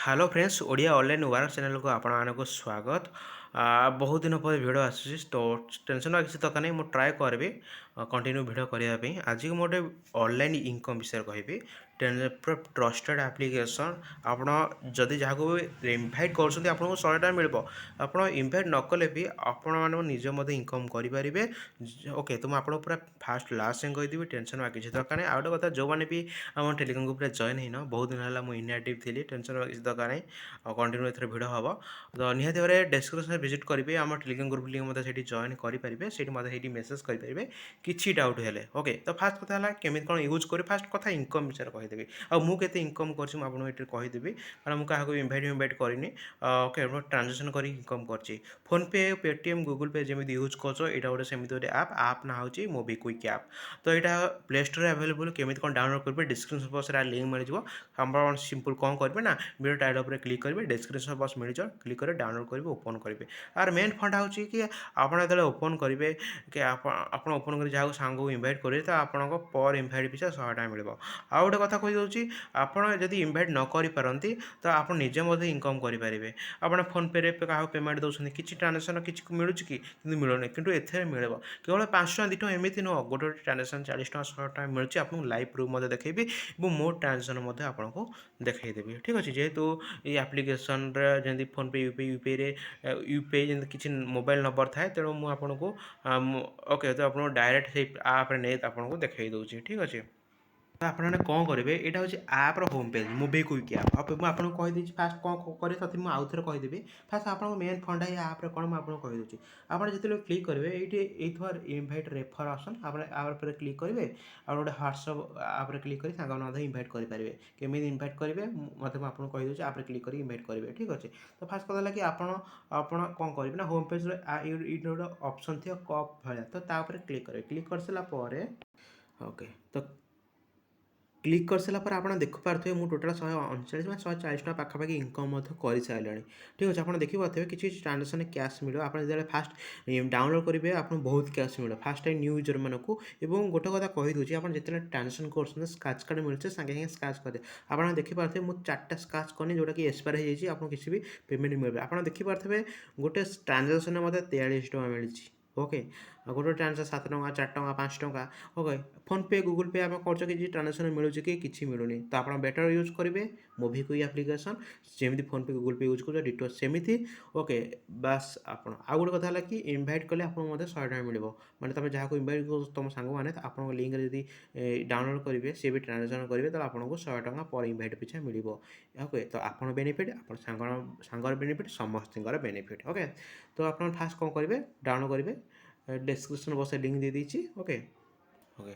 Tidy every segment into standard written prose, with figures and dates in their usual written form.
Hello friends Odia online work channel को आपको स्वागत। बहुत दिन पर भिड आसूँ तो टेंशन किसी दरकार नहीं, मुझे ट्राए करी कंटिन्यू भिड करने। आज को गोटे ऑनलाइन इनकम विषय कहि पूरा ट्रस्टेड एप्लिकेशन। आपड़ जदि जहाँ को इनभाइट कर 100 मिल आप इनभाइट न कले भी आपण निजे इनकम करेंगे। ओके तो मुझे पूरा फास्ट लास्ट जाए कहीदेवी, टेंशन किसी दरकार नहीं। आउ गोटे कथा जो मैंने भी आम टेलीग्राम ग्रुप जॉइन होना बहुत दिन है मुझे इनएक्टिव थी, टेंशन किसी दरकार नहीं। कंटिन्यू एथर भिड हम तो निहत भाव डिस्क्रिप्शन विजिट करेंगे आम टेलीग्राम ग्रुप लिंक मतलब से जॉइन करेंगे, से मतलब मेसेज करेंगे किसी डाउट हेले। ओके तो फास्ट कथा है केमी कौन यूज कर फास्ट कथा इनकम विषय कहीदेवी आते इनकम करदेवी कारण मुझे क्या इनभाइट करनी। ओके ट्रांजेक्शन कर इनकम कर फोन पे पेटीएम गूगल पे जमी यूज कर यहाँ गोटे सेमती गोटे आप ना हूँ मोबिक्विक ऐप। तो यहाँ प्ले स्टोर अवेलेबल केमी कौन डाउनलोड करेंगे डिस्क्रिप्शन बॉक्स लिंक मिल जाए। सिंपल कौन करेंगे ना वीडियो टाइटल पर क्लिक करेंगे, डिस्क्रिप्शन बॉक्स मिल जाए, क्लिक कर डाउनलोड करेंगे ओपन करेंगे। यार मेन फंडा हो कि आपड़ जो ओपन करेंगे कि आप ओपन कर जहाँ सांग को इनभाइट करेंगे तो आपको पर इनभाइट पिछा 100 टका मिल। आउ गोटे कथा कहीदे आपड़ इनभाइट न करपारती तो आप निजे इनकम करेंगे। आप फोन पे क्या पेमेंट दौरान किसी ट्रांजेक्शन किसी मिलूँ कि मिलूनी कि एथे मिल केवल 5 टका 2 टका एमती नुह गोटे गोटे ट्रांजेक्शन 40 टका 100 टका मिलूँ। आपको लाइव प्रूफ देखेबी और मो ट्रांजेक्शन आपको देखईदेवी। ठीक अच्छे जेहेतु ये आप्लिकेसन जमी फोन पे यूपीआई यूपीआई जमी किसी मोबाइल नंबर थाए तेणु मुझे आपको ओके तो आपको डायरेक्ट से आप्रे नहीं आपको देखई दूसरी। ठीक अच्छे तो आपने कौन करेंगे यहाँ हूँ आप्र होम पेज मोबिक्विक ऐप। आप मुझे कहीदे फास्ट कौन करें तथि मुझे आउ थे कहीदेवी। फास्ट आप मेन फंडा ये आप्रे कौन मुझे कहीदे आप जो क्लिक करेंगे ये इनभाइट रेफर ऑप्शन आप क्लिक करेंगे और गोटे व्हाट्सअप आप क्लिक कर सांगे इनभाइट करेंगे। केमी इनभाइट करेंगे मतलब मुझे कहीदे आप क्लिक कर इनभाइट करेंगे। ठीक अच्छे तो फास्ट कथा है कि आप कौन करेंगे ना होम पेज गोटे ऑप्शन थी कप भाया तो क्लिक करेंगे। क्लिक कर सारापर ओके तो क्लिक कर सारापर आप देखिपे मुझे टोटाल 139 में 140 टका पाखापाखि इनकम कर सारे। ठीक अच्छे आप देखिपे किसी ट्रांजेक्शन कैश मिले आप जो फास्ट डाउनलोड करेंगे आपको बहुत कैश मिले फास्ट टाइम न्यू यूजर मानक। गोटे कथा कहीदे आप जो ट्रांजेक्शन कर स्क्रैच कार्ड मिलते सागे सागे स्क्रैच कर आप देखिपे मुझे 4टा स्क्रैच करनी जोटा कि एक्सपायर हो जाए किसी भी पेमेंट मिले। आप देखिपे गोटे ट्रांजेक्शन में 43 टका मिली। ओके गोटे ट्रांजेक्शन 7 टका 4 टका 5 टका। ओके फोन पे गूगल पे आप कर ट्रांजेक्शन मिलूँ कि किसी मिलूनी तो आप बेटर यूज करेंगे मोबिक्विक एप्लिकेशन जमी फोन पे गूगल पे यूज कर डिटो सेमती। ओके बास आप गोटे कथा है कि इनभाइट कले आपको 100 टका मिल मैंने तुम जहाँ को इनभाइट कर तुम सांग मैंने आप लिंक जब डाउनलोड करेंगे सी भी ट्रांजेक्शन करेंगे तो आपको 100 टका पर इनभाइट पिछा मिल। ओके तो आप बेनिफिट आप सांगर बेनिफिट समस्त बेनिफिट। ओके तो आप फास्ट कौन करेंगे डाउनलोड करेंगे डिस्क्रिप्शन बॉक्स लिंक दे दीजिए। ओके ओके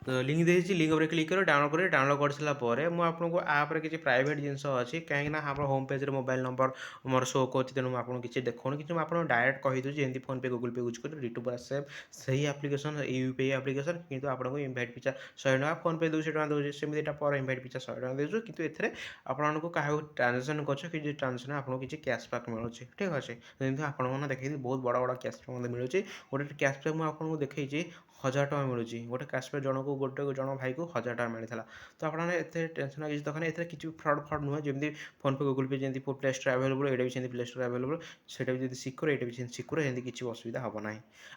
तो लिंक देती लिंक उपर क्लिक कर डाउनलोड कर सारापर मुझे आपको आप्रे किसी प्राइवेट जिनस अच्छी कहीं आप होम पेज मोबाइल नंबर मोर शो कर तेणु मुझे किसी देखो कि आपको डायरेक्ट कहीदे जमी फोन पे गूगल पे यूज कर डिटू पूरा सेम सही आप्लिकेसन यूपीआई आप्लिकेसन किंतु आपको इनभाइट पिछा 100 टका फोन पे 200 टका दूसरे सेमती पर इनभाइट पिछा 100 टका दूसरे कितु एथे आपको क्या ट्रांजेक्शन कर ट्रांजेक्शन आपको किसी कैशबैक मिलूँ। ठीक अच्छे जमी आपने देखिए बहुत बड़ा बड़ा कैशबैक मिलूँ गोटे कैशबैक मुझे आपको देखी 1000 टका मिलूँ गोटे कैशबैक जन को गोटे जन भाई को 1000 टका मिलता। तो आपने टेंशन किसी दरकार नहीं किसी फ्रड फ्रड नुहे जमी फोन पे गूगल पे जमी प्ले स्टोर अवेलेबल ये भी प्ले स्टोर अवेलेबल से भी सिक्योर ये भी सिक्योर जमी किसी असुविधा हम ना।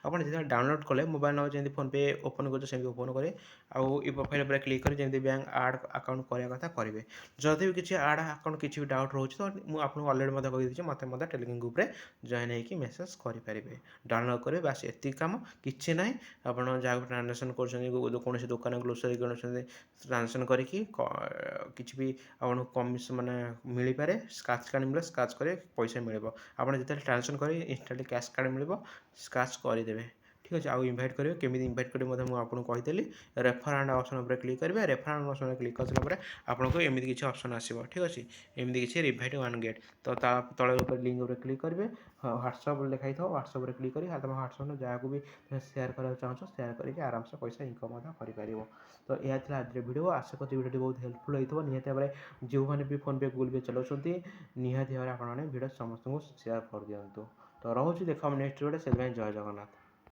आप जो डाउनलोड कले मोबाइल नंबर जमी फोन पे ओपन कर ओपन करें आउ प्रोफाइल पर क्लिक कर जमी बैंक आड अकाउंट करने कथा करेंगे। जदि भी किसी आड अकाउंट किसी भी डाउट रोचे तो मुझे आपको अलरेडी कहीदी मत टेलीग्राम ग्रुप में जॉइन होकर मेसेज करेंगे डाउनलोड करेंगे बास एति कम कि ना। आप जहाँ ट्रांजेक्शन कर कौन दुकान ग्रोसरी ट्रांजेक्शन करके किसी भी आपको कमिशन माने मिल पाए स्क्रैच कार्ड मिले स्क्रैच कर पैसा मिले आप जो ट्रांजेक्शन करेंगे इंस्टाली कैश कार्ड मिले स्क्रैच करदे। ठीक अच्छे आउ इनभाइट करेंगे केमी इनभाइट करेंगे मुझे आपको कहीदेली रेफर एंड ऑप्शन पर क्लिक करेंगे रेफर एंड ऑप्शन क्लिक कर सारापर आपको एमती किसी ऑप्शन आसो। ठीक अच्छे एमती किसी रिभाइट वन गेट तो तले लिंक उपर क्लिक करेंगे व्हाट्सअप लिखाई था व्हाट्सअप क्लिक कर तुम व्हाट्सअप जहाँ को भी सेयार करा चाहो सेयार करके आराम से पैसा इनकम कर। तो यह था आज भिड आशा कर भिडियो बहुत हेल्पफुल होता निहत भाव जो मैंने भी फोन पे गूगल पे चलाऊँ निहत भाव आपने भिडियो समस्त सेयार कर दिखाँ। तो रोचे देख नेक्स्ट भिडियो से जय जगन्नाथ।